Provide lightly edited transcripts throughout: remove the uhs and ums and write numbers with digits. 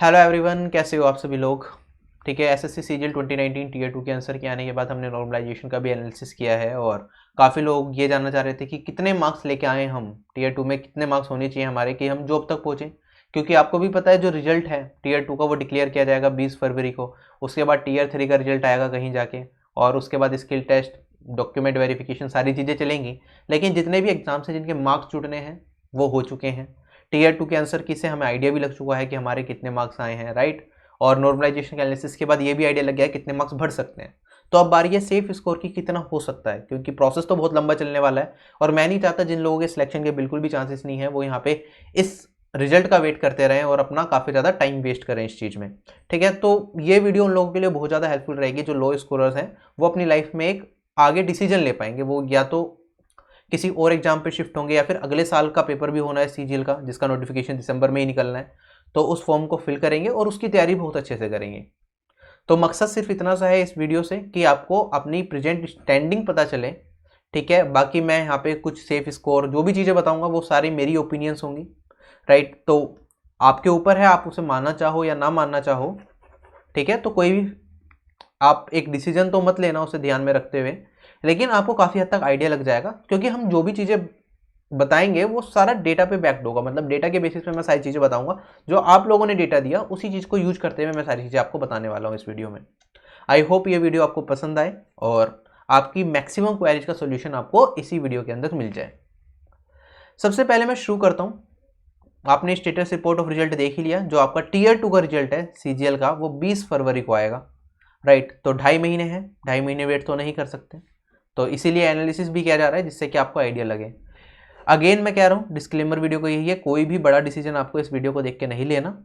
Hello everyone, कैसे हो आप सभी लोग। ठीक है, एसएससी सीजीएल 2019 टीयर 2 के आंसर के आने के बाद हमने नॉर्मलाइजेशन का भी एनालिसिस किया है और काफ़ी लोग ये जानना चाह रहे थे कि कितने मार्क्स लेके आए हम टीयर 2 में, कितने मार्क्स होने चाहिए हमारे कि हम जॉब तक पहुँचें। क्योंकि आपको भी पता है जो रिजल्ट है टीयर 2 का वो डिक्लेयर किया जाएगा 20 फरवरी को। उसके बाद टीयर 3 का रिजल्ट आएगा कहीं जाके और उसके बाद स्किल टेस्ट, डॉक्यूमेंट वेरिफिकेशन, सारी चीज़ें चलेंगी। लेकिन जितने भी एग्जाम्स हैं जिनके मार्क्स छूटने हैं वो हो चुके हैं। टीयर 2 के आंसर की से हमें आइडिया भी लग चुका है कि हमारे कितने मार्क्स आए हैं, राइट। और नॉर्मलाइजेशन के एनालिसिस के बाद ये भी आइडिया लग गया है कितने मार्क्स बढ़ सकते हैं। तो अब बारी है सेफ स्कोर की कितना हो सकता है, क्योंकि प्रोसेस तो बहुत लंबा चलने वाला है और मैं नहीं चाहता जिन लोगों के सिलेक्शन के बिल्कुल भी चांसेस नहीं है वो यहाँ पे इस रिजल्ट का वेट करते रहें और अपना काफ़ी ज़्यादा टाइम वेस्ट करें इस चीज़ में। ठीक है, तो ये वीडियो उन लोगों के लिए बहुत ज़्यादा हेल्पफुल रहेगी जो लो स्कोरर्स हैं, वो अपनी लाइफ में एक आगे डिसीजन ले पाएंगे। वो या तो किसी और एग्जाम पे शिफ्ट होंगे या फिर अगले साल का पेपर भी होना है सीजीएल का, जिसका नोटिफिकेशन दिसंबर में ही निकलना है, तो उस फॉर्म को फिल करेंगे और उसकी तैयारी बहुत अच्छे से करेंगे। तो मकसद सिर्फ इतना सा है इस वीडियो से कि आपको अपनी प्रेजेंट स्टैंडिंग पता चले। ठीक है, बाकी मैं यहाँ पे कुछ सेफ स्कोर जो भी चीज़ें बताऊंगा वो सारी मेरी ओपिनियंस होंगी, राइट। तो आपके ऊपर है, आप उसे मानना चाहो या ना मानना चाहो। ठीक है, तो कोई भी आप एक डिसीजन तो मत लेना उसे ध्यान में रखते हुए, लेकिन आपको काफ़ी हद तक आइडिया लग जाएगा क्योंकि हम जो भी चीज़ें बताएंगे वो सारा डेटा पे बैक्ड होगा। मतलब डेटा के बेसिस पे मैं सारी चीज़ें बताऊंगा, जो आप लोगों ने डेटा दिया उसी चीज़ को यूज करते हुए मैं सारी चीज़ें आपको बताने वाला हूँ इस वीडियो में। आई होप ये वीडियो आपको पसंद आए और आपकी मैक्सिमम क्वेरीज का सोल्यूशन आपको इसी वीडियो के अंदर मिल जाए। सबसे पहले मैं शुरू करता हूँ। आपने स्टेटस रिपोर्ट ऑफ रिजल्ट देख ही लिया। जो आपका टीयर 2 का रिजल्ट है सीजीएल का वो 20 फरवरी को आएगा, राइट। तो 2.5 महीने हैं, 2.5 महीने वेट तो नहीं कर सकते, तो इसीलिए एनालिसिस भी किया जा रहा है जिससे कि आपको आइडिया लगे। अगेन मैं कह रहा हूँ, डिस्क्लेमर वीडियो को यही है, कोई भी बड़ा डिसीजन आपको इस वीडियो को देख के नहीं लेना।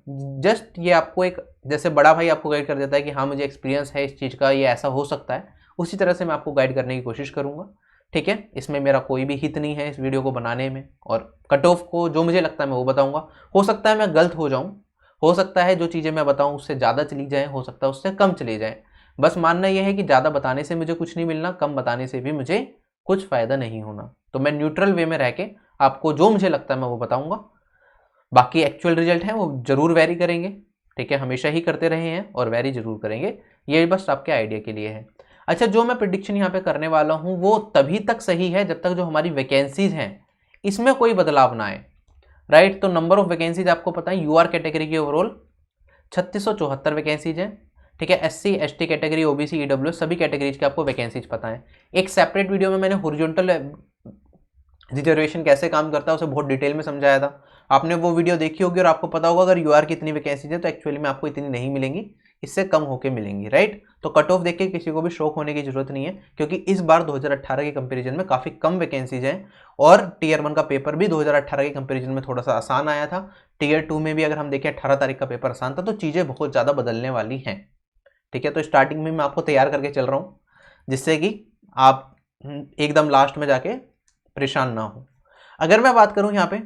जस्ट ये आपको एक, जैसे बड़ा भाई आपको गाइड कर देता है कि हाँ मुझे एक्सपीरियंस है इस चीज़ का, ये ऐसा हो सकता है, उसी तरह से मैं आपको गाइड करने की कोशिश करूँगा। ठीक है, इसमें मेरा कोई भी हित नहीं है इस वीडियो को बनाने में, और कट ऑफ को जो मुझे लगता है मैं वो बताऊँगा। हो सकता है मैं गलत हो जाऊँ, हो सकता है जो चीज़ें मैं बताऊँ उससे ज़्यादा चली जाएँ, हो सकता है उससे कम चली जाएँ। बस मानना यह है कि ज़्यादा बताने से मुझे कुछ नहीं मिलना, कम बताने से भी मुझे कुछ फ़ायदा नहीं होना। तो मैं न्यूट्रल वे में रह के आपको जो मुझे लगता है मैं वो बताऊंगा। बाकी एक्चुअल रिजल्ट है वो जरूर वेरी करेंगे। ठीक है, हमेशा ही करते रहे हैं और वेरी जरूर करेंगे, ये बस आपके आइडिया के लिए है। अच्छा, जो मैं प्रिडिक्शन यहाँ पे करने वाला हूँ वो तभी तक सही है जब तक जो हमारी वैकेंसीज हैं इसमें कोई बदलाव ना आए, राइट। तो नंबर ऑफ वैकेंसीज आपको पता है, यूआर कैटेगरी की ओवरऑल 3674 वैकेंसीज हैं। ठीक है, SC ST category, OBC, EW सभी कैटेगरीज के आपको वैकेंसीज पता है। एक सेपरेट वीडियो में मैंने हॉरिजॉन्टल रिजर्वेशन कैसे काम करता है उसे बहुत डिटेल में समझाया था। आपने वो वीडियो देखी होगी और आपको पता होगा अगर यूआर की इतनी वैकेंसीज है तो एक्चुअली में आपको इतनी नहीं मिलेंगी, इससे कम होके मिलेंगी, राइट। तो कट ऑफ देख के किसी को भी शौक होने की जरूरत नहीं है, क्योंकि इस बार 2018 के कंपेरिजन में काफ़ी कम वैकेंसीज हैं और टीयर 1 का पेपर भी 2018 के कंपेरिजन में थोड़ा सा आसान आया था। टीयर 2 में भी अगर हम देखें 18 तारीख का पेपर आसान था, तो चीज़ें बहुत ज़्यादा बदलने वाली हैं। ठीक है, तो स्टार्टिंग में मैं आपको तैयार करके चल रहा हूँ जिससे कि आप एकदम लास्ट में जाके परेशान ना हो। अगर मैं बात करूं यहाँ पे,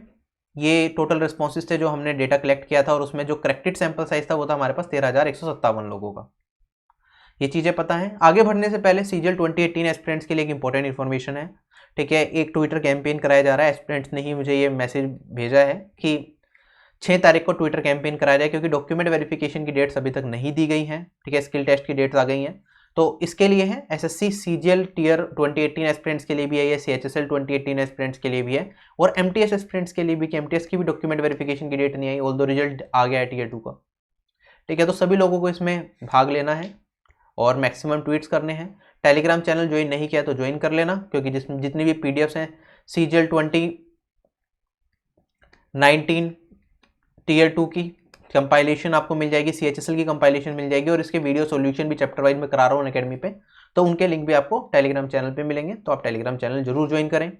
ये टोटल रिस्पॉन्सेज थे जो हमने डेटा कलेक्ट किया था और उसमें जो करेक्टेड सैंपल साइज था वो था हमारे पास 13,157 लोगों का। ये चीज़ें पता है। आगे बढ़ने से पहले सीजीएल 2018 एस्पिरेंट्स के लिए एक इंपॉर्टेंट इन्फॉर्मेशन है। ठीक है, एक ट्विटर कैंपेन कराया जा रहा है। एस्पिरेंट्स ने ही मुझे ये मैसेज भेजा है कि 6 तारीख को ट्विटर कैंपेन कराया जाए, क्योंकि डॉक्यूमेंट वेरिफिकेशन की डेट्स अभी तक नहीं दी गई हैं। ठीक है, स्किल टेस्ट की डेट्स आ गई हैं, तो इसके लिए है। एसएससी सीजीएल टीयर 2018 एस्पिरेंट्स के लिए भी है, ये सीएचएसएल 2018 एस्पिरेंट्स के लिए भी है, और एमटीएस एस्पिरेंट्स के लिए भी, कि एमटीएस की भी डॉक्यूमेंट वेरिफिकेशन की डेट नहीं आई, ऑल्दो रिजल्ट आ गया है टीयर 2 का। ठीक है, तो सभी लोगों को इसमें भाग लेना है और मैक्सिमम ट्वीट्स करने हैं। टेलीग्राम चैनल ज्वाइन नहीं किया तो ज्वाइन कर लेना, क्योंकि जितनी भी पीडीएफ्स हैं सीजीएल 2019 टीयर 2 की कंपाइलेशन आपको मिल जाएगी, सीएचएसएल की कंपाइलेशन मिल जाएगी, और इसके वीडियो सॉल्यूशन भी चैप्टर वाइज में करा रहा हूँ अकेडमी पे, तो उनके लिंक भी आपको टेलीग्राम चैनल पे मिलेंगे, तो आप टेलीग्राम चैनल जरूर ज्वाइन करें।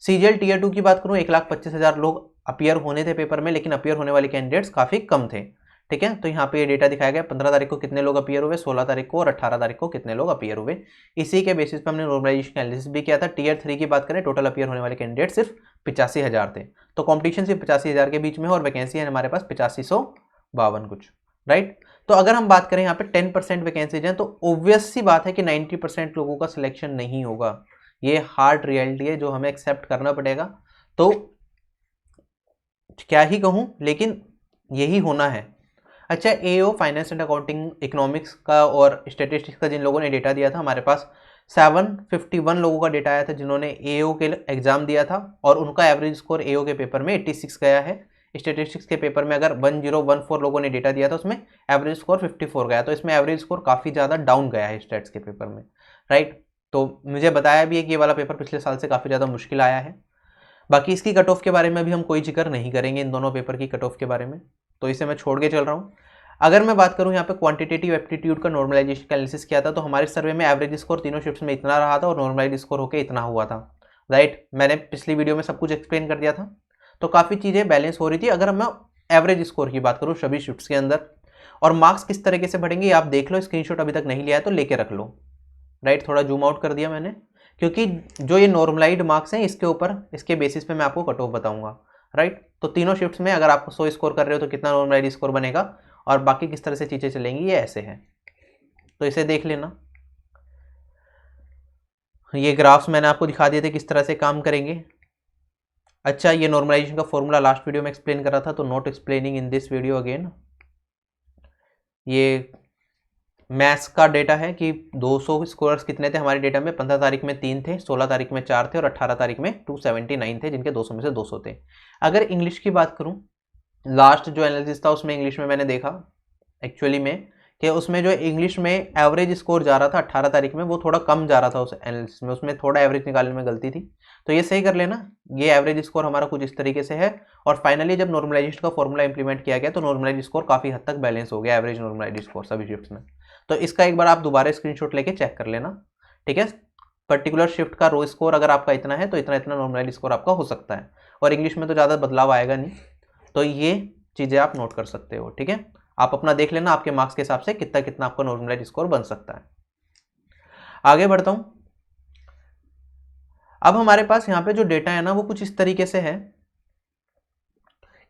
सीजीएल टीयर 2 की बात करूँ, 1,25,000 लोग अपियर होने थे पेपर में, लेकिन अपियर होने वाले कैंडिडेट्स काफ़ी कम थे। ठीक है, तो यहाँ पे ये डेटा दिखाया गया 15 तारीख को कितने लोग अपियर हुए, 16 तारीख को और 18 तारीख को कितने लोग अपियर हुए। इसी के बेसिस पे हमने नॉर्मलाइजेशन एनालिसिस भी किया था। टीयर 3 की बात करें, टोटल अपियर होने वाले कैंडिडेट सिर्फ 85,000 थे, तो कॉम्पिटिशन सिर्फ 85,000 के बीच में, और वैकेंसी है हमारे पास 8552 कुछ, राइट। तो अगर हम बात करें यहाँ पे 10% वैकेंसीज हैं, तो ऑब्वियस सी बात है कि 90% लोगों का सिलेक्शन नहीं होगा। ये हार्ड रियलिटी है जो हमें एक्सेप्ट करना पड़ेगा। तो क्या ही कहूँ, लेकिन यही होना है। अच्छा, एओ फाइनेंस एंड अकाउंटिंग इकोनॉमिक्स का और स्टेटिस्टिक्स का जिन लोगों ने डेटा दिया था, हमारे पास 751 लोगों का डेटा आया था जिन्होंने एओ के एग्जाम दिया था, और उनका एवरेज स्कोर एओ के पेपर में 86 गया है। स्टेटिस्टिक्स के पेपर में अगर 1014 लोगों ने डेटा दिया था, उसमें एवरेज स्कोर 54 गया, तो इसमें एवरेज स्कोर काफ़ी ज़्यादा डाउन गया है स्टेट्स के पेपर में, राइट। तो मुझे बताया भी है कि ये वाला पेपर पिछले साल से काफ़ी ज़्यादा मुश्किल आया है। बाकी इसकी कट ऑफ के बारे में भी हम कोई जिक्र नहीं करेंगे, इन दोनों पेपर की कट ऑफ के बारे में, तो इसे मैं छोड़ के चल रहा हूँ। अगर मैं बात करूँ यहाँ पे क्वांटिटेटिव एप्टीट्यूड का नॉर्मलाइजेशन का एनालिसिस किया था, तो हमारे सर्वे में एवरेज स्कोर तीनों शिफ्ट्स में इतना रहा था और नॉर्मलाइज स्कोर होकर इतना हुआ था, राइट। मैंने पिछली वीडियो में सब कुछ एक्सप्लेन कर दिया था, तो काफ़ी चीज़ें बैलेंस हो रही थी। अगर मैं एवरेज स्कोर की बात करूँ सभी शिफ्ट्स के अंदर, और मार्क्स किस तरीके से बढ़ेंगे आप देख लो, स्क्रीनशॉट अभी तक नहीं लिया है तो लेके रख लो, राइट। थोड़ा जूम आउट कर दिया मैंने, क्योंकि जो ये नॉर्मलाइज्ड मार्क्स हैं इसके ऊपर, इसके बेसिस पे मैं आपको कट ऑफ बताऊंगा, राइट। तो तीनों शिफ्ट्स में अगर आप 100 स्कोर कर रहे हो तो कितना नॉर्मलाइज्ड स्कोर बनेगा, और बाकी किस तरह से चीज़ें चलेंगी, ये ऐसे है, तो इसे देख लेना। ये ग्राफ्स मैंने आपको दिखा दिए थे किस तरह से काम करेंगे। अच्छा, ये नॉर्मलाइजेशन का फॉर्मूला लास्ट वीडियो में एक्सप्लेन करा था, तो not explaining in this video again. ये मैथ्स का डेटा है कि 200 स्कोरर्स कितने थे हमारे डेटा में, 15 तारीख में 3 थे, 16 तारीख में 4 थे और 18 तारीख में 279 थे, जिनके 200 में से 200 थे। अगर इंग्लिश की बात करूं, लास्ट जो एनालिसिस था उसमें इंग्लिश में मैंने देखा एक्चुअली में कि उसमें जो इंग्लिश में एवरेज स्कोर जा रहा था 18 तारीख में, वो थोड़ा कम जा रहा था उस एनालिसिस में, उसमें थोड़ा एवरेज निकालने में गलती थी, तो ये सही कर लेना। ये एवरेज स्कोर हमारा कुछ इस तरीके से है, और फाइनली जब नॉर्मलाइजेशन का फॉर्मूला इंप्लीमेंट किया गया तो नॉर्मलाइज स्कोर काफ़ी हद तक बैलेंस हो गया, एवरेज नॉर्मलाइज स्कोर सभी शिफ्ट्स में। तो इसका एक बार आप दोबारा स्क्रीनशॉट लेके चेक कर लेना, ठीक है। पर्टिकुलर शिफ्ट का रो स्कोर अगर आपका इतना है तो इतना इतना नॉर्मलाइज स्कोर आपका हो सकता है, और इंग्लिश में तो ज़्यादा बदलाव आएगा नहीं, तो ये चीज़ें आप नोट कर सकते हो, ठीक है। आप अपना देख लेना आपके मार्क्स के हिसाब से कितना कितना आपका नॉर्मलाइज स्कोर बन सकता है। आगे बढ़ता हूं। अब हमारे पास यहाँ पे जो डेटा है ना वो कुछ इस तरीके से है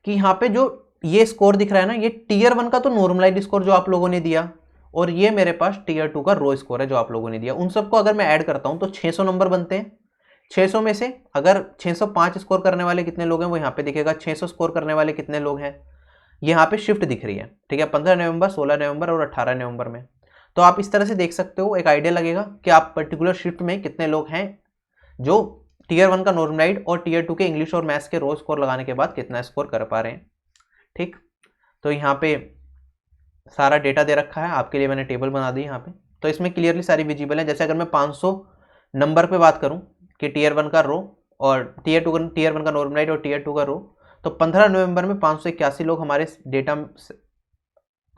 कि यहाँ पे जो ये स्कोर दिख रहा है ना, ये टीयर 1 का तो नॉर्मलाइज स्कोर जो आप लोगों ने दिया, और ये मेरे पास टीयर 2 का रो स्कोर है जो आप लोगों ने दिया। उन सबको अगर मैं ऐड करता हूं तो 600 नंबर बनते हैं। 600 में से अगर 605 स्कोर करने वाले कितने लोग हैं वो यहाँ पे दिखेगा, 600 स्कोर करने वाले कितने लोग हैं यहाँ पे शिफ्ट दिख रही है, ठीक है, 15 नवंबर, 16 नवंबर और 18 नवंबर में। तो आप इस तरह से देख सकते हो, एक आइडिया लगेगा कि आप पर्टिकुलर शिफ्ट में कितने लोग हैं जो टीयर 1 का नॉर्मलाइज्ड और टीयर 2 के इंग्लिश और मैथ्स के रो स्कोर लगाने के बाद कितना स्कोर कर पा रहे हैं, ठीक। तो यहाँ पे सारा डेटा दे रखा है आपके लिए, मैंने टेबल बना दी यहाँ पे, तो इसमें क्लियरली सारी विजिबल है। जैसे अगर मैं 500 नंबर पे बात करूँ कि टीयर 1 का रो और टीयर 1 का नॉर्मलाइज्ड और टीयर 2 का रो, तो 15 नवंबर में 581 लोग हमारे डेटा,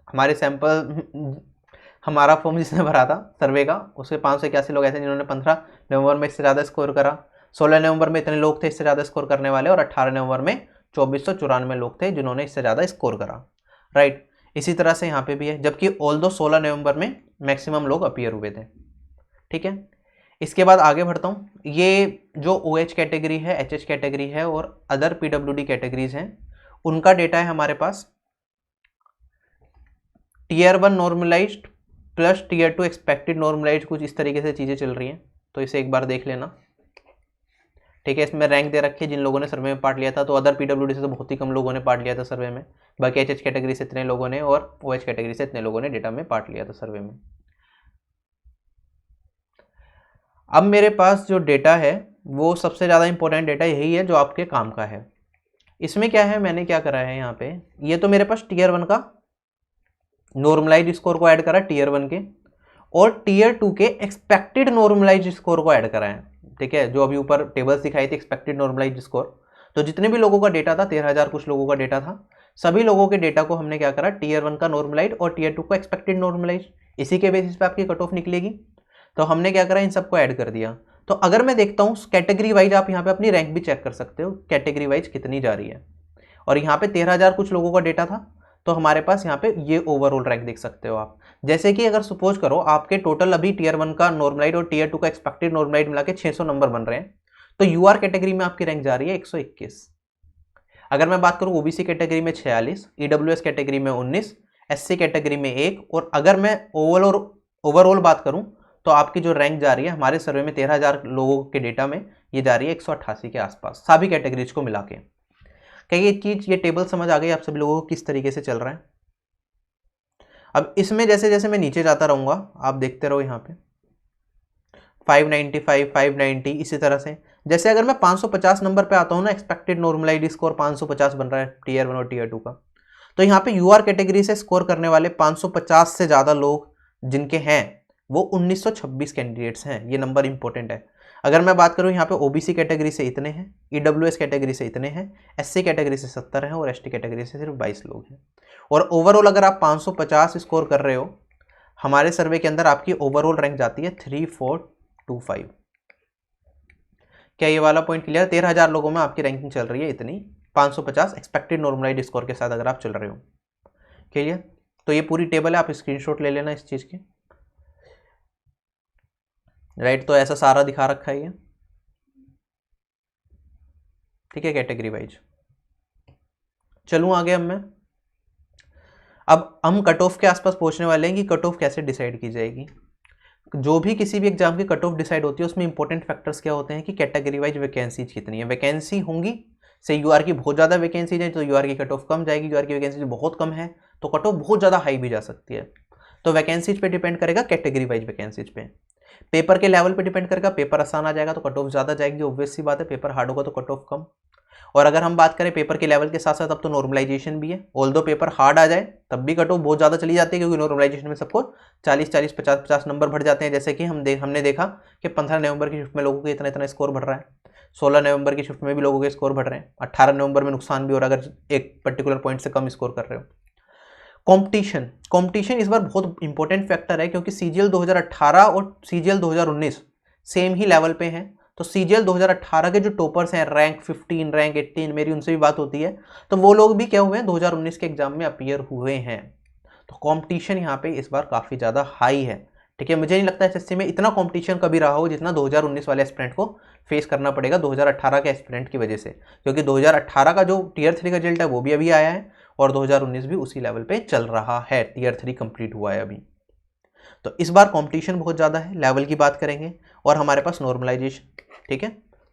हमारे सैंपल, हमारा फॉर्म जिसने भरा था सर्वे का, उसके 581 लोग ऐसे जिन्होंने 15 नवंबर में इससे ज़्यादा स्कोर करा, 16 नवंबर में इतने लोग थे इससे ज़्यादा स्कोर करने वाले, और 18 नवंबर में 2494 लोग थे जिन्होंने इससे ज़्यादा स्कोर करा, राइट। इसी तरह से यहाँ पे भी है, जबकि ऑल दो 16 नवंबर में मैक्सिमम लोग अपीयर हुए थे, ठीक है। इसके बाद आगे बढ़ता हूँ। ये जो OH कैटेगरी है, HH कैटेगरी है और अदर PWD कैटेगरीज हैं, उनका डेटा है हमारे पास। Tier 1 normalised plus tier 2 expected normalised, कुछ इस तरीके से चीज़ें चल रही हैं, तो इसे एक बार देख लेना, ठीक है। इसमें रैंक दे रखी है जिन लोगों ने सर्वे में पार्ट लिया था, तो अदर PWD से तो बहुत ही कम लोगों ने पार्ट लिया था सर्वे में, बाकी HH कैटेगरी से इतने लोगों ने और OH कैटेगरी से इतने लोगों ने डेटा में पार्ट लिया था सर्वे में। अब मेरे पास जो डेटा है वो सबसे ज़्यादा इंपॉर्टेंट डेटा यही है जो आपके काम का है। इसमें क्या है, मैंने क्या करा है यहाँ पे, ये तो मेरे पास टीयर 1 का नॉर्मलाइज्ड स्कोर को ऐड करा टीयर 1 के, और टीयर 2 के एक्सपेक्टेड नॉर्मलाइज्ड स्कोर को ऐड करा है, ठीक है। जो अभी ऊपर टेबल्स दिखाई थी एक्सपेक्टेड नॉर्मलाइज्ड स्कोर, तो जितने भी लोगों का डेटा था, 13,000 कुछ लोगों का डेटा था, सभी लोगों के डेटा को हमने क्या करा, टीयर 1 का नॉर्मलाइज्ड और टीयर 2 का एक्सपेक्टेड नॉर्मलाइज्ड, इसी के बेसिस पे आपकी कट ऑफ निकलेगी। तो हमने क्या करा, इन सबको ऐड कर दिया। तो अगर मैं देखता हूँ कैटेगरी वाइज, आप यहाँ पे अपनी रैंक भी चेक कर सकते हो कैटेगरी वाइज कितनी जा रही है, और यहाँ पे 13,000 कुछ लोगों का डेटा था, तो हमारे पास यहाँ पे ये ओवरऑल रैंक देख सकते हो आप। जैसे कि अगर सपोज करो आपके टोटल अभी टीयर 1 का नॉर्मलाइज्ड और टीयर 2 का एक्सपेक्टेड नॉर्मलाइज्ड मिला के 600 नंबर बन रहे हैं, तो यूआर कैटेगरी में आपकी रैंक जा रही है 121। अगर मैं बात करूँ ओबीसी कैटेगरी में 46, ईडब्ल्यूएस कैटेगरी में 19, एससी कैटेगरी में 1, और अगर मैं ओवरऑल बात करूँ तो आपकी जो रैंक जा रही है हमारे सर्वे में 13,000 लोगों के डेटा में, ये जा रही है 188 के आसपास, सभी कैटेगरीज को मिला के। क्या ये चीज़, ये टेबल समझ आ गई आप सभी लोगों को किस तरीके से चल रहा है? अब इसमें जैसे जैसे मैं नीचे जाता रहूँगा, आप देखते रहो यहाँ पे 595, 590, इसी तरह से जैसे अगर मैं 550 नंबर पे आता हूँ ना, एक्सपेक्टेड नॉर्मलाइज्ड स्कोर 550 बन रहा है टीयर 1 और टीयर 2 का, तो यहाँ पे यूआर कैटेगरी से स्कोर करने वाले 550 से ज़्यादा लोग जिनके हैं वो 1926 कैंडिडेट्स हैं। ये नंबर इंपॉर्टेंट है। अगर मैं बात करूँ यहाँ पे ओबीसी कैटेगरी से इतने हैं, ईडब्ल्यूएस कैटेगरी से इतने हैं, एससी कैटेगरी से 70 हैं और एसटी कैटेगरी से सिर्फ 22 लोग हैं। और ओवरऑल अगर आप 550 स्कोर कर रहे हो, हमारे सर्वे के अंदर आपकी ओवरऑल रैंक जाती है 3425। क्या ये वाला पॉइंट क्लियर? 13,000 लोगों में आपकी रैंकिंग चल रही है इतनी, 550 एक्सपेक्टेड नॉर्मलाइज्ड स्कोर के साथ अगर आप चल रहे हो। क्लियर? तो ये पूरी टेबल है, आप स्क्रीनशॉट ले लेना इस चीज़ की। राइट, तो ऐसा सारा दिखा रखा है ये, ठीक है, कैटेगरी वाइज। चलूँ आगे अब हम कट ऑफ के आसपास पहुंचने वाले हैं कि कट ऑफ कैसे डिसाइड की जाएगी। जो भी किसी भी एग्जाम की कट ऑफ डिसाइड होती है उसमें इंपॉर्टेंट फैक्टर्स क्या होते हैं कि कैटेगरी वाइज वैकेंसीज कितनी है। वैकेंसी होंगी से यूआर की बहुत ज़्यादा वैकेंसीज है तो यूआर की कट ऑफ कम जाएगी, यूआर की वैकेंसी बहुत कम है तो कट ऑफ बहुत ज़्यादा हाई भी जा सकती है। तो वैकेंसीज पे डिपेंड करेगा, कैटेगरी वाइज वैकेंसीज पे। पेपर के लेवल पे डिपेंड करेगा, पेपर आसान आ जाएगा तो कट ऑफ ज़्यादा जाएगी, ऑब्वियस सी बात है। पेपर हार्ड होगा तो कट ऑफ कम। और अगर हम बात करें पेपर के लेवल के साथ साथ अब तो नॉर्मलाइजेशन भी है। ऑल दो पेपर हार्ड आ जाए तब भी कट ऑफ बहुत ज़्यादा चली जाती है, क्योंकि नॉर्मलाइजेशन में सबको 40-40, 50-50 नंबर बढ़ जाते हैं। जैसे कि हमने देखा कि 15 नवंबर की शिफ्ट में लोगों के इतना इतना स्कोर बढ़ रहा है, 16 नवंबर की शिफ्ट में भी लोगों के स्कोर बढ़ रहे हैं, 18 नवंबर में नुकसान भी हो रहा है अगर एक पर्टिकुलर पॉइंट से कम स्कोर कर रहे हो। कंपटीशन इस बार बहुत इंपॉर्टेंट फैक्टर है, क्योंकि सीजीएल 2018 और सीजीएल 2019 सेम ही लेवल पे हैं। तो सीजीएल 2018 के जो टॉपर्स हैं, रैंक 15, रैंक 18, मेरी उनसे भी बात होती है, तो वो लोग भी क्या हुए हैं 2019 के एग्जाम में अपीयर हुए हैं। तो कंपटीशन यहाँ पे इस बार काफ़ी ज़्यादा हाई है, ठीक है। मुझे नहीं लगता एसएससी में इतना कंपटीशन कभी रहा हो जितना 2019 वाले एस्पिरेंट को फेस करना पड़ेगा 2018 के एस्पिरेंट की वजह से, क्योंकि 2018 का जो टीयर 3 का रिजल्ट है वो भी अभी आया है और 2019 भी उसी लेवल पे चल रहा है, टीयर 3 कंप्लीट हुआ है अभी। तो इस बार कंपटीशन बहुत ज़्यादा है, लेवल की बात करेंगे, और हमारे पास नॉर्मलाइजेशन, ठीक है।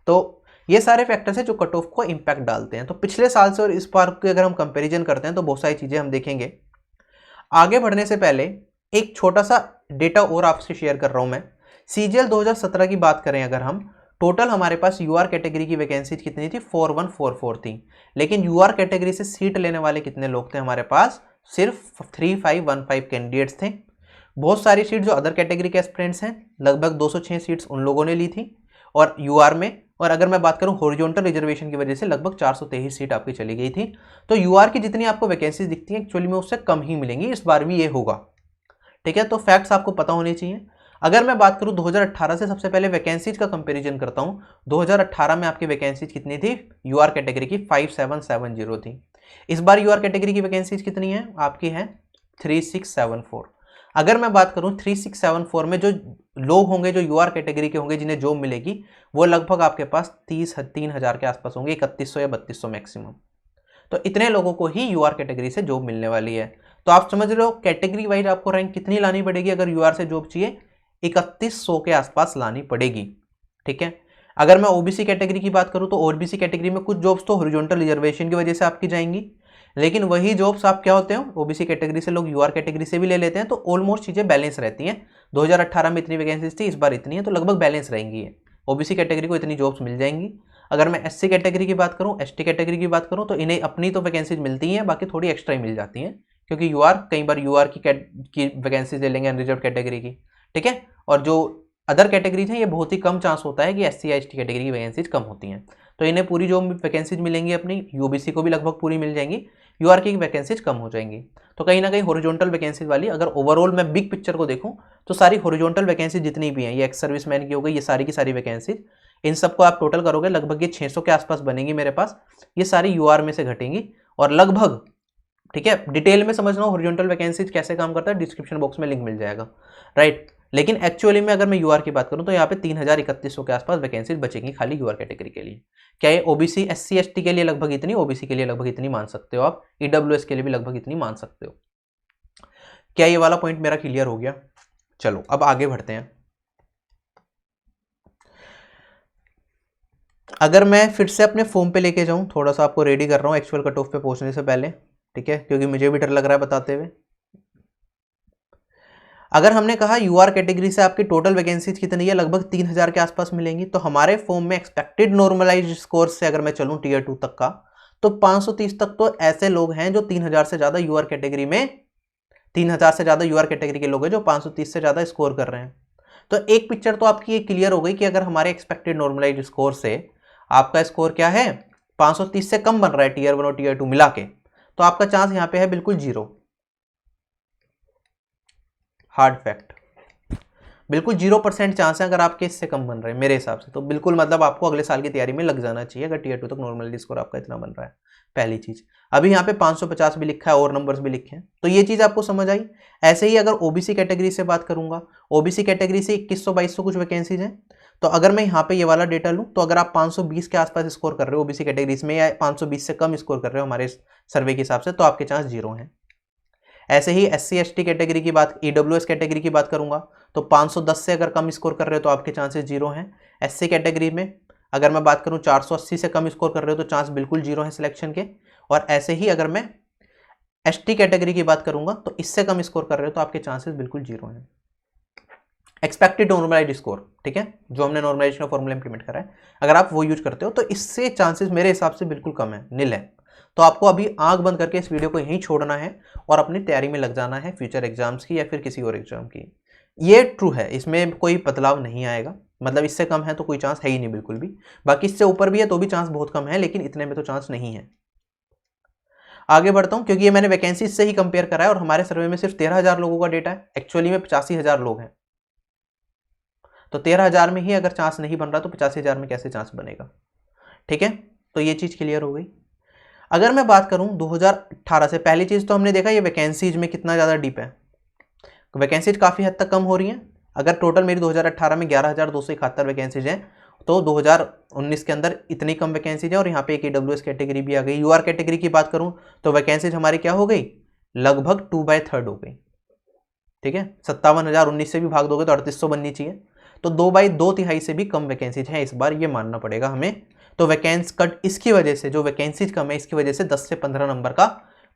तो ये सारे फैक्टर्स हैं जो कट ऑफ को इम्पैक्ट डालते हैं। तो पिछले साल से और इस बार के अगर हम कंपैरिजन करते हैं तो बहुत सारी चीज़ें हम देखेंगे। आगे बढ़ने से पहले एक छोटा सा डेटा और आपसे शेयर कर रहा हूं मैं। सीजीएल 2017 की बात करें अगर हम, टोटल हमारे पास यूआर कैटेगरी की वैकेंसी कितनी थी? 4144 थी। लेकिन यूआर कैटेगरी से सीट लेने वाले कितने लोग थे हमारे पास? सिर्फ 3515 कैंडिडेट्स थे। बहुत सारी सीट जो अदर कैटेगरी के एस्पिरेंट्स हैं, लगभग 206 सीट्स उन लोगों ने ली थी और यूआर में। और अगर मैं बात करूं हॉरिजॉन्टल रिजर्वेशन की वजह से लगभग 423 सीट आपकी चली गई थी। तो यूआर की जितनी आपको वैकेंसीज दिखती हैं एक्चुअली में उससे कम ही मिलेंगी, इस बार भी ये होगा, ठीक है। तो फैक्ट्स आपको पता होने चाहिए। अगर मैं बात करूं 2018 से, सबसे पहले वैकेंसीज का कंपैरिजन करता हूं। 2018 में आपकी वैकेंसीज कितनी थी यूआर कैटेगरी की? 5770 थी। इस बार यूआर कैटेगरी की वैकेंसीज कितनी है आपकी? है 3674। अगर मैं बात करूं 3674 में जो लोग होंगे जो यूआर कैटेगरी के होंगे जिन्हें जॉब मिलेगी, वो लगभग आपके पास 3,000 के आसपास होंगे, 3100 या 3200 मैक्सिमम। तो इतने लोगों को ही यूआर कैटेगरी से जॉब मिलने वाली है। तो आप समझ रहे हो कैटेगरी वाइज आपको रैंक कितनी लानी पड़ेगी अगर यूआर से जॉब चाहिए? 3100 के आसपास लानी पड़ेगी, ठीक है। अगर मैं ओबीसी कैटेगरी की बात करूं तो ओबीसी कैटेगरी में कुछ जॉब्स तो हॉरिजॉन्टल रिजर्वेशन की वजह से आपकी जाएंगी, लेकिन वही जॉब्स आप क्या होते हैं ओबीसी कैटेगरी से लोग यूआर कैटेगरी से भी ले लेते हैं, तो ऑलमोस्ट चीज़ें बैलेंस रहती हैं। 2018 में इतनी वैकेंसीज थी, इस बार इतनी है, तो लगभग बैलेंस रहेंगी ये। ओबीसी कैटेगरी को इतनी जॉब्स मिल जाएंगी। अगर मैं एससी कैटेगरी की बात करूं, एसटी कैटेगरी की बात करूं, तो इन्हें अपनी तो वैकेंसीज मिलती हैं, बाकी थोड़ी एक्स्ट्रा ही मिल जाती हैं, क्योंकि यूआर कई बार यूआर की वैकेंसीज ले लेंगे अनरिजर्व कैटेगरी की, ठीक है। और जो अदर कैटेगरीज हैं ये बहुत ही कम चांस होता है कि एससी या एसटी कैटेगरी की वैकेंसीज कम होती हैं, तो इन्हें पूरी जो वैकेंसीज मिलेंगी अपनी, यूबीसी को भी लगभग पूरी मिल जाएंगी, यूआर की वैकेंसीज कम हो जाएंगी। तो कहीं ना कहीं हॉरिजॉन्टल वैकेंसीज वाली, अगर ओवरऑल मैं बिग पिक्चर को देखूं तो सारी हॉरिजॉन्टल वैकेंसी जितनी भी हैं, ये एक्स सर्विसमैन की हो गई, ये सारी की सारी वैकेंसीज, इन सबको आप टोटल करोगे लगभग ये 600 के आसपास बनेंगी मेरे पास। ये सारी यूआर में से घटेंगी और लगभग, ठीक है, डिटेल में समझना हो हॉरिजॉन्टल वैकेंसीज कैसे काम करता है, डिस्क्रिप्शन बॉक्स में लिंक मिल जाएगा, राइट। लेकिन एक्चुअली में अगर मैं यूआर की बात करूं तो यहाँ पे 3,031 के आसपास वैकेंसीज बचेंगी खाली यूआर कैटेगरी के लिए। क्या ये ओबीसी एससी एसटी के लिए लगभग इतनी, ओबीसी के लिए लगभग इतनी मान सकते हो आप, ईडब्ल्यूएस के लिए भी लगभग इतनी मान सकते हो। क्या ये वाला पॉइंट मेरा क्लियर हो गया? चलो अब आगे बढ़ते हैं। अगर मैं फिर से अपने फॉर्म पे लेके जाऊं, थोड़ा सा आपको रेडी कर रहा हूं एक्चुअल कट ऑफ पे पहुंचने से पहले, ठीक है, क्योंकि मुझे भी डर लग रहा है बताते हुए। अगर हमने कहा यूआर कैटेगरी से आपकी टोटल वैकेंसीज कितनी है, लगभग 3000 के आसपास मिलेंगी, तो हमारे फॉर्म में एक्सपेक्टेड नॉर्मलाइज्ड स्कोर से अगर मैं चलूं टीयर 2 तक का, तो 530 तक तो ऐसे लोग हैं जो 3000 से ज्यादा यूआर कैटेगरी में, 3000 से ज्यादा यूआर कैटेगरी के लोग हैं जो 530 से ज्यादा स्कोर कर रहे हैं। तो एक पिक्चर तो आपकी ये क्लियर हो गई कि अगर हमारे एक्सपेक्टेड नॉर्मलाइज्ड स्कोर से आपका स्कोर क्या है, 530 से कम बन रहा है टीयर 1 और टीयर 2 मिला के, तो आपका चांस यहां पे है बिल्कुल 0। हार्ड फैक्ट, बिल्कुल 0% चांस है अगर आपके इससे कम बन रहे हैं मेरे हिसाब से। तो बिल्कुल मतलब आपको अगले साल की तैयारी में लग जाना चाहिए अगर टीयर 2 तक नॉर्मल स्कोर आपका इतना बन रहा है। पहली चीज, अभी यहाँ पे 550 भी लिखा है और नंबर्स भी लिखे हैं, तो ये चीज आपको समझ आई। ऐसे ही अगर ओबीसी कैटेगरी से बात करूंगा, ओबीसी कैटेगरी से 2100-2200 कुछ वैकेंसीज हैं, तो अगर मैं यहाँ पे ये वाला डेटा लूँ, तो अगर आप 520 के आसपास स्कोर कर रहे हो ओबीसी कैटेगरीज में या 520 से कम स्कोर कर रहे हो हमारे सर्वे के हिसाब से, तो आपके चांस 0 हैं। ऐसे ही SC ST कैटेगरी की बात, EWS कैटेगरी की बात करूंगा, तो 510 से अगर कम स्कोर कर रहे हो तो आपके चांसेस 0 हैं। SC कैटेगरी में अगर मैं बात करूं 480 से कम स्कोर कर रहे हो तो चांस बिल्कुल 0 है सिलेक्शन के। और ऐसे ही अगर मैं ST कैटेगरी की बात करूंगा तो इससे कम स्कोर कर रहे हो तो आपके चांसेस बिल्कुल 0 हैं। एक्सपेक्टेड नॉर्मलाइज्ड स्कोर, ठीक है, जो हमने नॉर्मलाइजेशन का फॉर्मूला इंप्लीमेंट करा है, अगर आप वो यूज करते हो तो इससे चांसेस मेरे हिसाब से बिल्कुल कम है, निल है। तो आपको अभी आंख बंद करके इस वीडियो को यहीं छोड़ना है और अपनी तैयारी में लग जाना है फ्यूचर एग्जाम्स की या फिर किसी और एग्जाम की। ये ट्रू है, इसमें कोई बदलाव नहीं आएगा, मतलब इससे कम है तो कोई चांस है ही नहीं बिल्कुल भी। बाकी इससे ऊपर भी है तो भी चांस बहुत कम है, लेकिन इतने में तो चांस नहीं है। आगे बढ़ता हूं क्योंकि ये मैंने वैकेंसी से ही कंपेयर करा है और हमारे सर्वे में सिर्फ 13,000 लोगों का डेटा है, एक्चुअली में 85,000 लोग हैं। तो 13,000 में ही अगर चांस नहीं बन रहा तो 85,000 में कैसे चांस बनेगा, ठीक है। तो ये चीज क्लियर हो गई। अगर मैं बात करूं 2018 से, पहली चीज तो हमने देखा ये वैकेंसीज में कितना ज्यादा डीप है, वैकेंसीज काफी हद तक कम हो रही हैं। अगर टोटल मेरी 2018 में 11,271 वैकेंसीज हैं, तो 2019 के अंदर इतनी कम वैकेंसीज है और यहाँ पे एक EWS कैटेगरी भी आ गई। यूआर कैटेगरी की बात करूं तो वैकेंसीज हमारी क्या हो गई, लगभग 2/3 हो गई, ठीक है। 57,019 से भी भाग दोगे तो 3800 बननी चाहिए, तो 2/2 से भी कम वैकेंसीज है इस बार, ये मानना पड़ेगा हमें। तो वैकेंसी कट इसकी वजह से, जो वैकेंसीज कम है इसकी वजह से 10 से 15 नंबर का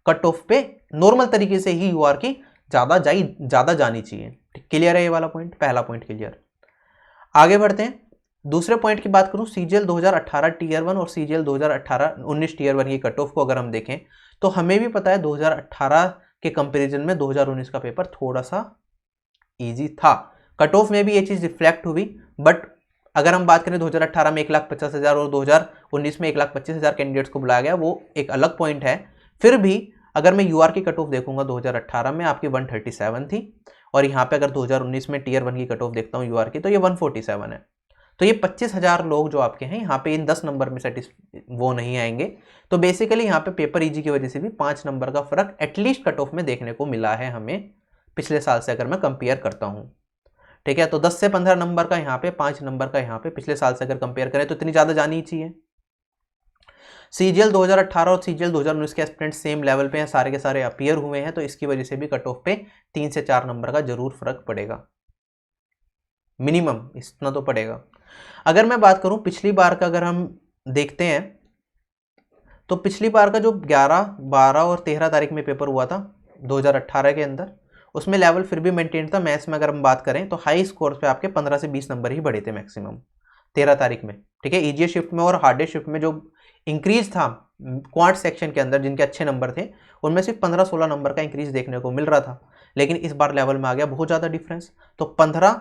कट ऑफ पे नॉर्मल तरीके से ही यूआर की ज्यादा जानी चाहिए। क्लियर है ये वाला पॉइंट, पहला पॉइंट क्लियर। आगे बढ़ते हैं, दूसरे पॉइंट की बात करूं, CGL 2018 टीयर 1 और CGL 2018-19 टीयर 1 की कट ऑफ को अगर हम देखें तो हमें भी पता है 2018 के कंपैरिजन में 2019 का पेपर थोड़ा सा इजी था। कट ऑफ में भी ये चीज रिफ्लेक्ट हुई, बट अगर हम बात करें 2018 में 1,50,000 और 2019 में 1,25,000 कैंडिडेट्स को बुलाया गया, वो एक अलग पॉइंट है। फिर भी अगर मैं यूआर की कट ऑफ देखूंगा 2018 में आपकी 137 थी, और यहाँ पे अगर 2019 में टीयर 1 की कट ऑफ देखता हूँ यूआर की तो ये 147 है। तो ये 25,000 लोग जो आपके हैं यहाँ पे इन 10 नंबर में वो नहीं आएंगे। तो बेसिकली यहाँ पे पेपर इजी की वजह से भी 5 नंबर का फर्क एटलीस्ट कट ऑफ में देखने को मिला है हमें पिछले साल से, अगर मैं कंपेयर करता हूँ, ठीक है। तो 10 से 15 नंबर का यहाँ पे, 5 नंबर का यहाँ पे पिछले साल से अगर कंपेयर करें तो इतनी ज्यादा जानी ही चाहिए। CGL 2018 और CGL 2019 के एस्पिरेंट सेम लेवल पे हैं, सारे के सारे अपीयर हुए हैं, तो इसकी वजह से भी कट ऑफ पे 3 से 4 नंबर का जरूर फर्क पड़ेगा, मिनिमम इतना तो पड़ेगा। अगर मैं बात करूं पिछली बार का, अगर हम देखते हैं तो पिछली बार का जो 11, 12 और 13 तारीख में पेपर हुआ था 2018 के अंदर, उसमें लेवल फिर भी मेंटेन था। मैथ्स में अगर हम बात करें तो हाई स्कोर पे आपके 15 से 20 नंबर ही बढ़े थे मैक्सिमम 13 तारीख में, ठीक है। ईजीएस शिफ्ट में और हार्डेस्ट शिफ्ट में जो इंक्रीज था क्वांट सेक्शन के अंदर, जिनके अच्छे नंबर थे, उनमें सिर्फ 15-16 नंबर का इंक्रीज देखने को मिल रहा था। लेकिन इस बार लेवल में आ गया बहुत ज़्यादा डिफरेंस, तो 15,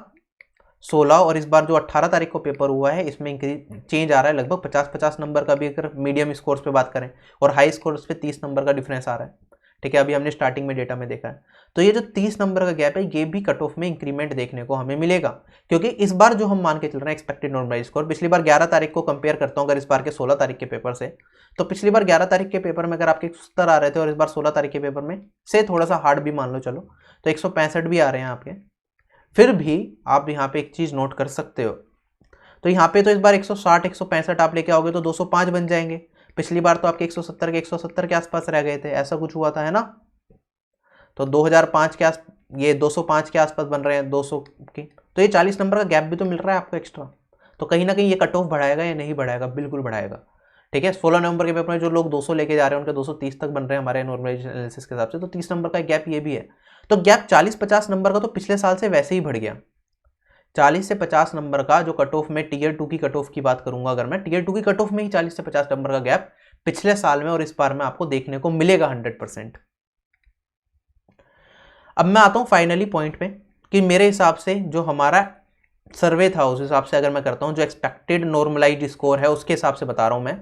16 और इस बार जो 18 तारीख को पेपर हुआ है इसमें इंक्रीज चेंज आ रहा है, लगभग 50-50 नंबर का भी अगर मीडियम स्कोर्स पे बात करें, और हाई स्कोर्स पे 30 नंबर का डिफरेंस आ रहा है, ठीक है। अभी हमने स्टार्टिंग में डेटा में देखा है। तो ये जो 30 नंबर का गैप है ये भी कट ऑफ में इंक्रीमेंट देखने को हमें मिलेगा, क्योंकि इस बार जो हम मान के चल रहे हैं एक्सपेक्टेड नॉर्मलाइज्ड स्कोर, पिछली बार 11 तारीख को कंपेयर करता हूँ अगर इस बार के 16 तारीख के पेपर से, तो पिछली बार 11 तारीख के पेपर में अगर आपके 170 आ रहे थे और इस बार 16 तारीख के पेपर में से थोड़ा सा हार्ड भी मान लो चलो तो 165 भी आ रहे हैं आपके। फिर भी आप यहाँ पे एक चीज नोट कर सकते हो, तो यहाँ पे तो इस बार 160, 165 आप लेके आओगे तो 205 बन जाएंगे। पिछली बार तो आपके 170 के आसपास रह गए थे, ऐसा कुछ हुआ था, है ना। तो 2005 के आस ये 205 के आसपास बन रहे हैं 200 की, तो ये 40 नंबर का गैप भी तो मिल रहा है आपको एक्स्ट्रा। तो कहीं ना कहीं ये कट ऑफ बढ़ाएगा या नहीं बढ़ाएगा, बिल्कुल बढ़ाएगा, ठीक है। 16 नंबर के पेपर में जो लोग 200 लेके जा रहे हैं उनके 230 तक बन रहे हैं हमारे नॉर्मलाइजेशन एनालिसिस के हिसाब से, तो 30 नंबर का गैप ये भी है। तो गैप 40-50 नंबर का तो पिछले साल से वैसे ही बढ़ गया। 40 से 50 नंबर का जो कट ऑफ में टीयर 2 की कट ऑफ की बात करूंगा, अगर मैं टीयर 2 की कट ऑफ में ही 40 से 50 नंबर का गैप पिछले साल में और इस बार में आपको देखने को मिलेगा 100%। अब मैं आता हूं फाइनली पॉइंट पे कि मेरे हिसाब से जो हमारा सर्वे था उस हिसाब से अगर मैं करता हूं, जो एक्सपेक्टेड नॉर्मलाइज्ड स्कोर है उसके हिसाब से बता रहा हूं मैं।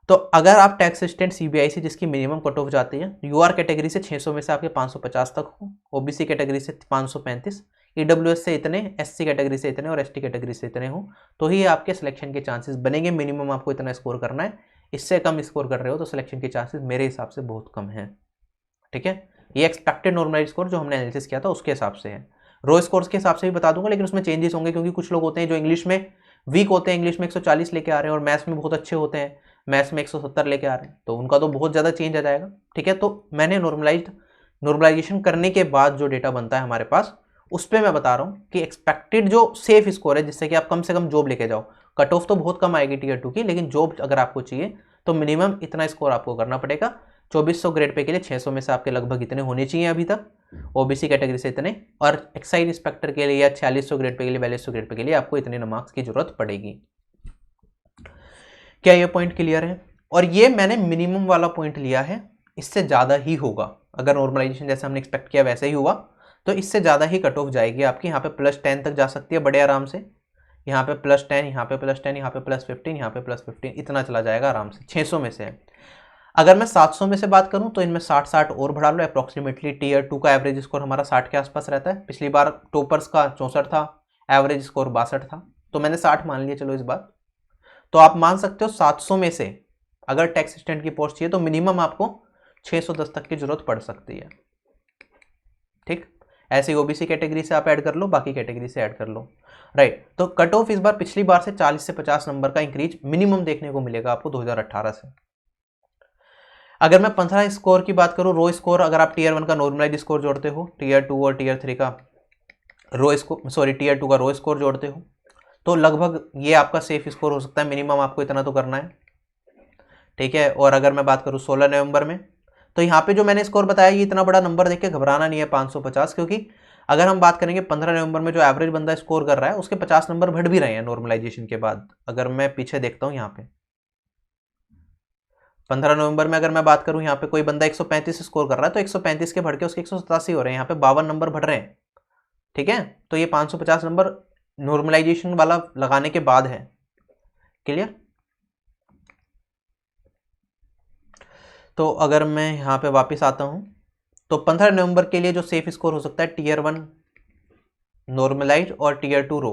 तो अगर आप टैक्स असिस्टेंट सीबीआईसी जिसकी मिनिमम कट ऑफ जाती है, यूआर कैटेगरी से 600 में से आपके 550 तक हो, ओबीसी कैटेगरी से 535, ईडब्ल्यूएस से इतने, एससी कैटेगरी से इतने और एसटी कैटेगरी से इतने हो, तो ही आपके सिलेक्शन के चांसेस बनेंगे। मिनिमम आपको इतना स्कोर करना है, इससे कम स्कोर कर रहे हो तो सिलेक्शन के चांसेस मेरे हिसाब से बहुत कम है। ठीक है, ये एक्सपेक्टेड नॉर्मलाइज्ड स्कोर जो हमने एनालिसिस किया था उसके हिसाब से है। रो स्कोर्स के हिसाब से भी बता दूंगा, लेकिन उसमें चेंजेस होंगे क्योंकि कुछ लोग होते हैं जो इंग्लिश में वीक होते हैं, इंग्लिश में 140 लेके आ रहे हैं और मैथ्स में बहुत अच्छे होते हैं, मैथ्स में 170 लेके आ रहे हैं, तो उनका तो बहुत ज़्यादा चेंज आ जाएगा। ठीक है, तो मैंने नॉर्मलाइजेशन करने के बाद जो डेटा बनता है हमारे पास, उस पर मैं बता रहा हूँ कि एक्सपेक्टेड जो सेफ स्कोर है जिससे कि आप कम से कम जॉब लेके जाओ। कट ऑफ तो बहुत कम आएगी टीयर 2 की, लेकिन जॉब अगर आपको चाहिए तो मिनिमम इतना स्कोर आपको करना पड़ेगा। 2400 ग्रेड पे के लिए 600 में से आपके लगभग इतने होने चाहिए अभी तक, ओबीसी कैटेगरी से इतने, और एक्साइज इंस्पेक्टर के लिए या 4600 ग्रेड पे के लिए 4200 ग्रेड पे के लिए आपको इतने मार्क्स की जरूरत पड़ेगी। क्या ये पॉइंट क्लियर है? और ये मैंने मिनिमम वाला पॉइंट लिया है, इससे ज़्यादा ही होगा। अगर नॉर्मलाइजेशन जैसे हमने एक्सपेक्ट किया वैसे ही हुआ तो इससे ज़्यादा ही कट ऑफ जाएगी आपकी। यहाँ पे +10 तक जा सकती है बड़े आराम से, यहाँ पे +10, यहाँ पे +10, यहाँ पे +15, यहाँ पे +15, इतना चला जाएगा आराम से। 600 में से है। अगर मैं 700 में से बात करूं तो इनमें 60 और बढ़ा लो। अप्रॉक्सीमेटली टीयर 2 का एवरेज स्कोर हमारा 60 के आसपास रहता है। पिछली बार टॉपर्स का 64 था, एवरेज स्कोर 62 था, तो मैंने 60 मान लिया। चलो इस बार तो आप मान सकते हो 700 में से अगर टैक्स असिस्टेंट की पोस्ट चाहिए तो मिनिमम आपको 610 तक की जरूरत पड़ सकती है। ठीक, ऐसे ही ओबीसी कैटेगरी से आप ऐड कर लो, बाकी कैटेगरी से ऐड कर लो। राइट, तो कट ऑफ इस बार पिछली बार से 40 से 50 नंबर का इंक्रीज मिनिमम देखने को मिलेगा आपको 2018 से। अगर मैं 15 स्कोर की बात करूं, रो स्कोर, अगर आप टीयर 1 का नॉर्मलाइज स्कोर जोड़ते हो, टीयर 2 और टीयर 3 का रो स्कोर, सॉरी टीयर 2 का रो स्कोर जोड़ते हो, तो लगभग ये आपका सेफ स्कोर हो सकता है। मिनिमम आपको इतना तो करना है। ठीक है, और अगर मैं बात करूं 16 नवंबर में, तो यहाँ पे जो मैंने स्कोर बताया ये इतना बड़ा नंबर देख के घबराना नहीं है 550, क्योंकि अगर हम बात करेंगे 15 नवंबर में जो एवरेज बंदा स्कोर कर रहा है उसके 50 नंबर बढ़ भी रहे हैं नॉर्मलाइजेशन के बाद। अगर मैं पीछे देखता हूँ यहाँ पे 15 नवंबर में अगर मैं बात करूं, यहाँ पे कोई बंदा 135 स्कोर कर रहा है तो 135 के बढ़ के उसके 187 हो रहे हैं, यहाँ पे 52 नंबर बढ़ रहे हैं। ठीक है, तो ये 550 नंबर नॉर्मलाइजेशन वाला लगाने के बाद है। क्लियर? तो अगर मैं यहाँ पे वापस आता हूँ तो 15 नवंबर के लिए जो सेफ स्कोर हो सकता है टीयर 1 नॉर्मलाइज और टीयर 2 रो,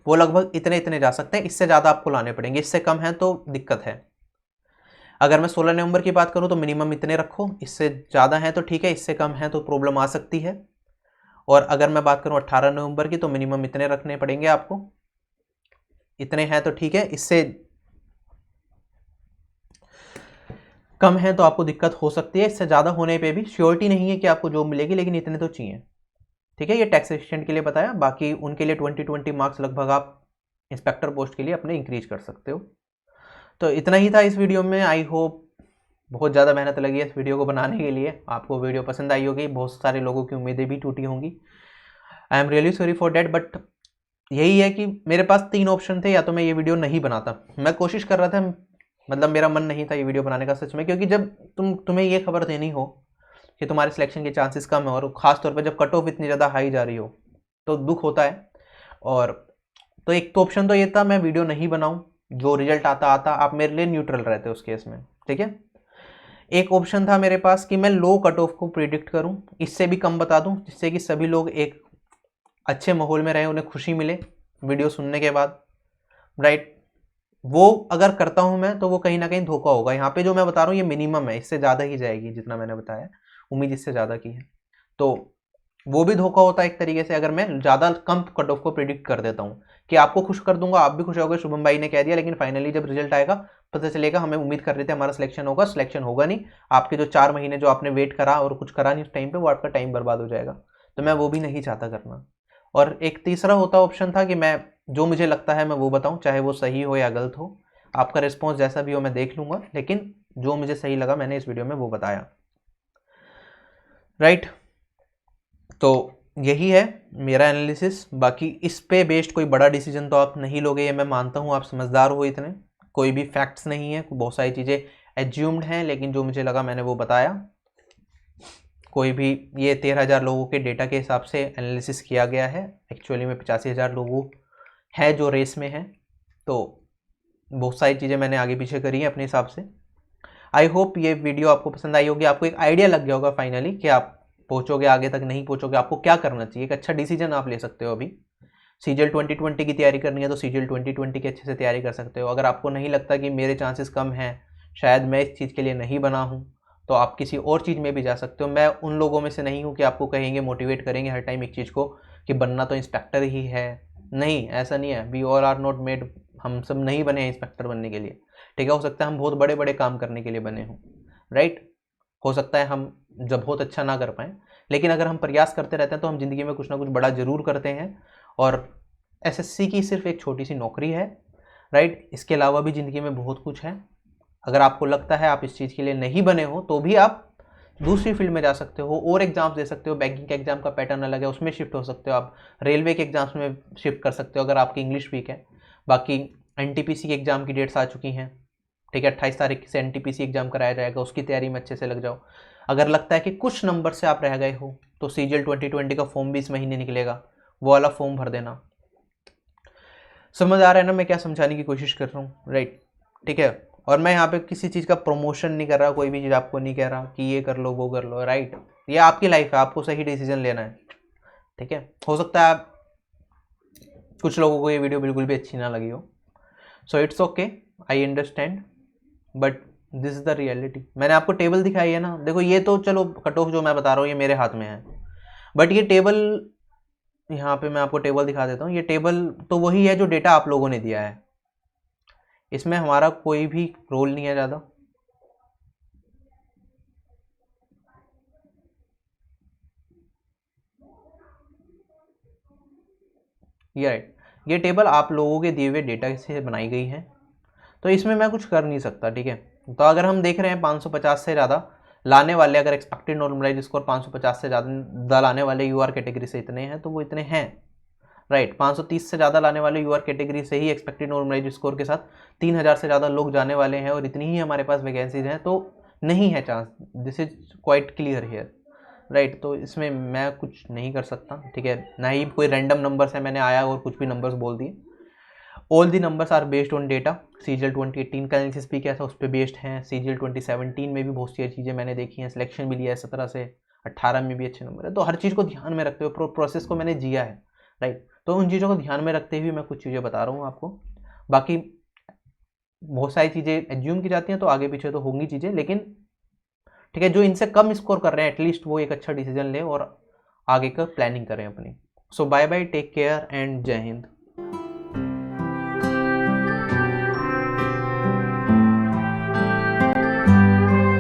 वो लगभग इतने इतने जा सकते हैं। इससे ज़्यादा आपको लाने पड़ेंगे, इससे कम है तो दिक्कत है। अगर मैं 16 नवंबर की बात करूं तो मिनिमम इतने रखो, इससे ज़्यादा है तो ठीक है, इससे कम है तो प्रॉब्लम आ सकती है। और अगर मैं बात करूं 18 नवंबर की तो मिनिमम इतने रखने पड़ेंगे आपको, इतने हैं तो ठीक है, इससे कम है तो आपको दिक्कत हो सकती है। इससे ज़्यादा होने पे भी श्योरिटी नहीं है कि आपको जॉब मिलेगी, लेकिन इतने तो चाहिए। ठीक है, ये टैक्स असिस्टेंट के लिए बताया, बाकी उनके लिए 20 मार्क्स लगभग आप इंस्पेक्टर पोस्ट के लिए अपने इंक्रीज कर सकते हो। तो इतना ही था इस वीडियो में। आई होप बहुत ज़्यादा मेहनत लगी है इस वीडियो को बनाने के लिए, आपको वीडियो पसंद आई होगी, बहुत सारे लोगों की उम्मीदें भी टूटी होंगी। I am really sorry for that, but यही है कि मेरे पास 3 ऑप्शन थे, या तो मैं ये वीडियो नहीं बनाता, मैं कोशिश कर रहा था, मतलब मेरा मन नहीं था ये वीडियो बनाने का सच में, क्योंकि जब तुम्हें ये खबर देनी हो कि तुम्हारे सिलेक्शन के चांसेस कम है और ख़ासतौर पर जब कट ऑफ इतनी ज़्यादा हाई जा रही हो तो दुख होता है। और तो एक तो ऑप्शन तो ये था मैं वीडियो नहीं बनाऊँ, जो रिजल्ट आता आप मेरे लिए न्यूट्रल रहते उस केस में। ठीक है, एक ऑप्शन था मेरे पास कि मैं लो कट ऑफ को प्रिडिक्ट करूं, इससे भी कम बता दूं, जिससे कि सभी लोग एक अच्छे माहौल में रहे, उन्हें खुशी मिले वीडियो सुनने के बाद। राइट, वो अगर करता हूं मैं तो वो कहीं ना कहीं धोखा होगा। यहाँ पे जो मैं बता रहा हूँ ये मिनिमम है, इससे ज़्यादा ही जाएगी जितना मैंने बताया, उम्मीद इससे ज़्यादा की है, तो वो भी धोखा होता है एक तरीके से। अगर मैं ज़्यादा कम कट ऑफ को प्रिडिक्ट कर देता हूँ कि आपको खुश कर दूंगा, आप भी खुश होगे, शुभम भाई ने कह दिया, लेकिन फाइनली जब रिजल्ट आएगा पता चलेगा हमें उम्मीद कर रहे थे हमारा सिलेक्शन होगा, सिलेक्शन होगा नहीं, आपके जो 4 महीने जो आपने वेट करा और कुछ करा नहीं उस टाइम पे, वो आपका टाइम बर्बाद हो जाएगा। तो मैं वो भी नहीं चाहता करना। और एक तीसरा होता ऑप्शन था कि मैं जो मुझे लगता है मैं वो बताऊँ, चाहे वो सही हो या गलत हो, आपका रिस्पॉन्स जैसा भी हो मैं देख लूँगा, लेकिन जो मुझे सही लगा मैंने इस वीडियो में वो बताया। राइट, तो यही है मेरा एनालिसिस। बाकी इस पे बेस्ड कोई बड़ा डिसीजन तो आप नहीं लोगे, ये मैं मानता हूँ, आप समझदार हो इतने। कोई भी फैक्ट्स नहीं है, बहुत सारी चीज़ें एज्यूम्ड हैं, लेकिन जो मुझे लगा मैंने वो बताया। कोई भी ये 13,000 लोगों के डेटा के हिसाब से एनालिसिस किया गया है, एक्चुअली में 85,000 लोगों है जो रेस में है। तो बहुत सारी चीज़ें मैंने आगे पीछे करी हैं अपने हिसाब से। आई होप ये वीडियो आपको पसंद आई होगी, आपको एक आइडिया लग गया होगा फाइनली कि आप पहुंचोगे आगे तक, नहीं पहुंचोगे, आपको क्या करना चाहिए। एक अच्छा डिसीजन आप ले सकते हो। अभी सीजीएल 2020 की तैयारी करनी है तो सीजीएल 2020 की अच्छे से तैयारी कर सकते हो। अगर आपको नहीं लगता कि मेरे चांसेस कम हैं, शायद मैं इस चीज़ के लिए नहीं बना हूँ, तो आप किसी और चीज़ में भी जा सकते हो। मैं उन लोगों में से नहीं हूँ कि आपको कहेंगे, मोटिवेट करेंगे हर टाइम एक चीज़ को कि बनना तो इंस्पेक्टर ही है। नहीं, ऐसा नहीं है। We all are not made, हम सब नहीं बने हैं इंस्पेक्टर बनने के लिए। ठीक है, हो सकता है हम बहुत बड़े बड़े काम करने के लिए बने हों, राइट। हो सकता है हम जब बहुत अच्छा ना कर पाएँ, लेकिन अगर हम प्रयास करते रहते हैं तो हम ज़िंदगी में कुछ ना कुछ बड़ा ज़रूर करते हैं। और एसएससी की सिर्फ एक छोटी सी नौकरी है, राइट। इसके अलावा भी ज़िंदगी में बहुत कुछ है। अगर आपको लगता है आप इस चीज़ के लिए नहीं बने हो, तो भी आप दूसरी फील्ड में जा सकते हो और एग्जाम्स दे सकते हो। बैंकिंग के एग्जाम का पैटर्न अलग है, उसमें शिफ्ट हो सकते हो आप। रेलवे के एग्जाम्स में शिफ्ट कर सकते हो अगर आपकी इंग्लिश वीक है। बाकी एनटीपीसी के एग्जाम की डेट्स आ चुकी हैं, ठीक है। 28 तारीख से एनटीपीसी एग्जाम कराया जाएगा, उसकी तैयारी में अच्छे से लग जाओ। अगर लगता है कि कुछ नंबर से आप रह गए हो, तो सीजीएल 2020 का फॉर्म भी इस महीने निकलेगा, वो वाला फॉर्म भर देना। समझ आ रहा है ना मैं क्या समझाने की कोशिश कर रहा हूँ, राइट। ठीक है, और मैं यहाँ पे किसी चीज़ का प्रमोशन नहीं कर रहा, कोई भी चीज़ आपको नहीं कह रहा कि ये कर लो वो कर लो, राइट। ये आपकी लाइफ है, आपको सही डिसीजन लेना है, ठीक है। हो सकता है आप, कुछ लोगों को ये वीडियो बिल्कुल भी अच्छी ना लगी हो, so it's okay, I understand, but this is the reality. मैंने आपको टेबल दिखाई है ना, देखो ये तो चलो कट ऑफ जो मैं बता रहा हूँ ये मेरे हाथ में है, बट ये टेबल, यहाँ पे मैं आपको टेबल दिखा देता हूँ। ये टेबल तो वही है जो डेटा आप लोगों ने दिया है, इसमें हमारा कोई भी रोल नहीं है ज़्यादा। ये राइट, ये टेबल आप लोगों के दिए हुए डेटा से बनाई गई है, तो इसमें मैं कुछ कर नहीं सकता, ठीक है। तो अगर हम देख रहे हैं 550 से ज़्यादा लाने वाले, अगर एक्सपेक्टेड नॉर्मलाइज स्कोर 550 से ज़्यादा लाने वाले यूआर कैटेगरी से इतने हैं, तो वो इतने हैं, राइट। 530 से ज़्यादा लाने वाले यूआर कैटेगरी से ही एक्सपेक्टेड नॉर्मलाइज स्कोर के साथ 3000 से ज़्यादा लोग जाने वाले हैं, और इतनी ही हमारे पास वैकेंसीज हैं, तो नहीं है chance. This is quite clear here, right. तो इसमें मैं कुछ नहीं कर सकता, ठीक है। ना ही कोई रैंडम नंबर्स है, मैंने आया और कुछ भी नंबर्स बोल दिए। All the numbers are based on data. CGL 2018 का एनालिसिस भी किया था, उस पर बेस्ड हैं। सीजीएल 2017 में भी बहुत सी चीज़ें मैंने देखी हैं, सिलेक्शन भी लिया है 17 से 18 में भी अच्छे नंबर है। तो हर चीज़ को ध्यान में रखते हुए प्रोसेस को मैंने जिया है, राइट। तो उन चीज़ों को ध्यान में रखते हुए मैं कुछ चीज़ें बता रहा हूँ आपको। बाकी बहुत सारी चीज़ें एज्यूम की जाती हैं, तो आगे पीछे तो होंगी चीज़ें, लेकिन ठीक है, जो इनसे कम स्कोर कर रहे हैं एटलीस्ट वो एक अच्छा डिसीजन लें और आगे का प्लानिंग करें अपनी। So bye bye, take care and जय हिंद।